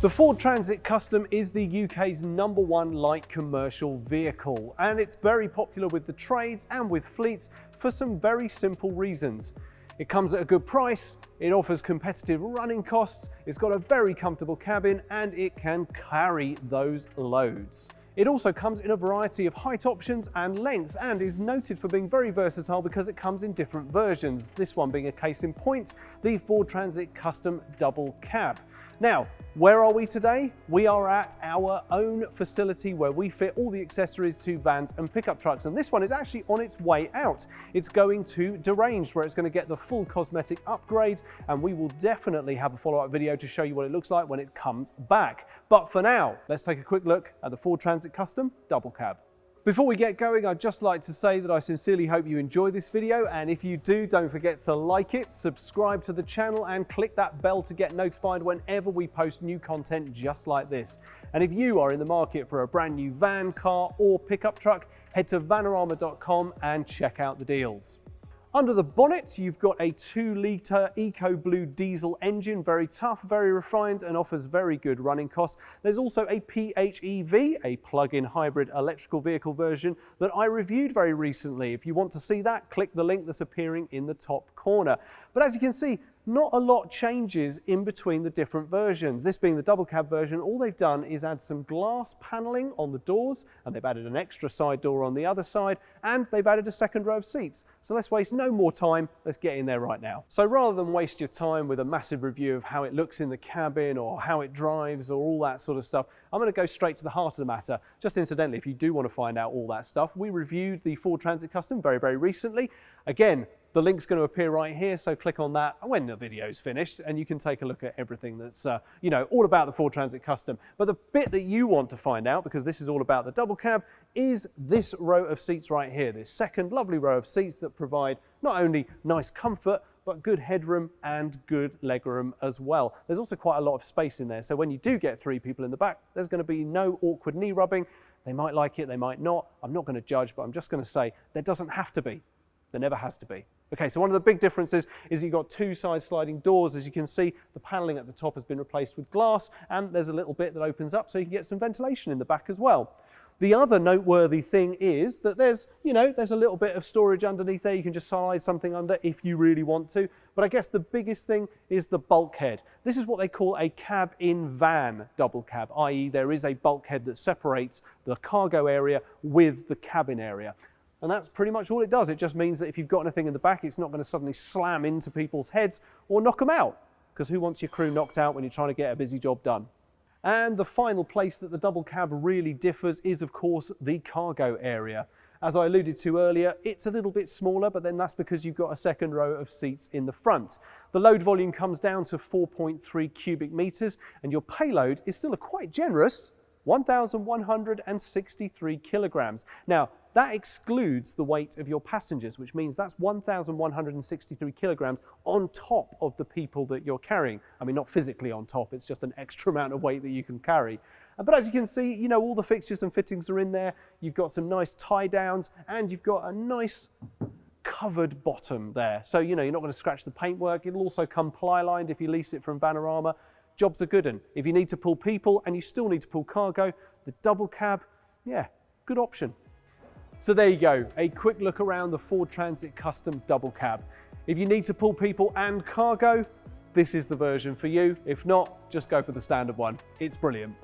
The Ford Transit Custom is the UK's #1 light commercial vehicle, and it's very popular with the trades and with fleets for some very simple reasons. It comes at a good price, it offers competitive running costs, it's got a very comfortable cabin, and it can carry those loads. It also comes in a variety of height options and lengths, and is noted for being very versatile because it comes in different versions, this one being a case in point, the Ford Transit Custom Double Cab. Now, where are we today? We are at our own facility where we fit all the accessories to vans and pickup trucks, and this one is actually on its way out. It's going to Deranged, where it's going to get the full cosmetic upgrade, and we will definitely have a follow-up video to show you what it looks like when it comes back. But for now, let's take a quick look at the Ford Transit Custom Double Cab. Before we get going, I'd just like to say that I sincerely hope you enjoy this video, and if you do, don't forget to like it, subscribe to the channel, and click that bell to get notified whenever we post new content just like this. And if you are in the market for a brand new van, car, or pickup truck, head to vanarama.com and check out the deals. Under the bonnet, you've got a 2-litre EcoBlue diesel engine, very tough, very refined, and offers very good running costs. There's also a PHEV, a plug-in hybrid electrical vehicle version that I reviewed very recently. If you want to see that, click the link that's appearing in the top corner. But as you can see, not a lot changes in between the different versions. This being the double cab version, all they've done is add some glass paneling on the doors, and they've added an extra side door on the other side, and they've added a second row of seats. So let's waste no more time, let's get in there right now. So rather than waste your time with a massive review of how it looks in the cabin or how it drives or all that sort of stuff, I'm going to go straight to the heart of the matter. Just incidentally, if you do want to find out all that stuff, we reviewed the Ford Transit Custom very, very recently. Again, the link's going to appear right here, so click on that when the video's finished, and you can take a look at everything that's, all about the Ford Transit Custom. But the bit that you want to find out, because this is all about the double cab, is this row of seats right here. This second lovely row of seats that provide not only nice comfort, but good headroom and good legroom as well. There's also quite a lot of space in there, so when you do get 3 people in the back, there's going to be no awkward knee rubbing. They might like it, they might not. I'm not going to judge, but I'm just going to say there doesn't have to be. There never has to be. Okay, so one of the big differences is you've got 2 side sliding doors. As you can see, the paneling at the top has been replaced with glass, and there's a little bit that opens up so you can get some ventilation in the back as well. The other noteworthy thing is that there's a little bit of storage underneath there. You can just slide something under if you really want to. But I guess the biggest thing is the bulkhead. This is what they call a cab-in-van double cab, i.e. there is a bulkhead that separates the cargo area with the cabin area. And that's pretty much all it does. It just means that if you've got anything in the back, it's not going to suddenly slam into people's heads or knock them out. Because who wants your crew knocked out when you're trying to get a busy job done? And the final place that the double cab really differs is, of course, the cargo area. As I alluded to earlier, it's a little bit smaller, but then that's because you've got a second row of seats in the front. The load volume comes down to 4.3 cubic meters, and your payload is still a quite generous 1,163 kilograms. Now, that excludes the weight of your passengers, which means that's 1,163 kilograms on top of the people that you're carrying. I mean, not physically on top, it's just an extra amount of weight that you can carry. But as you can see, all the fixtures and fittings are in there. You've got some nice tie downs, and you've got a nice covered bottom there. So, you're not going to scratch the paintwork. It'll also come ply-lined if you lease it from Vanarama. Jobs are good. And if you need to pull people and you still need to pull cargo, the double cab, yeah, good option. So there you go, a quick look around the Ford Transit Custom Double Cab. If you need to pull people and cargo, this is the version for you. If not, just go for the standard one. It's brilliant.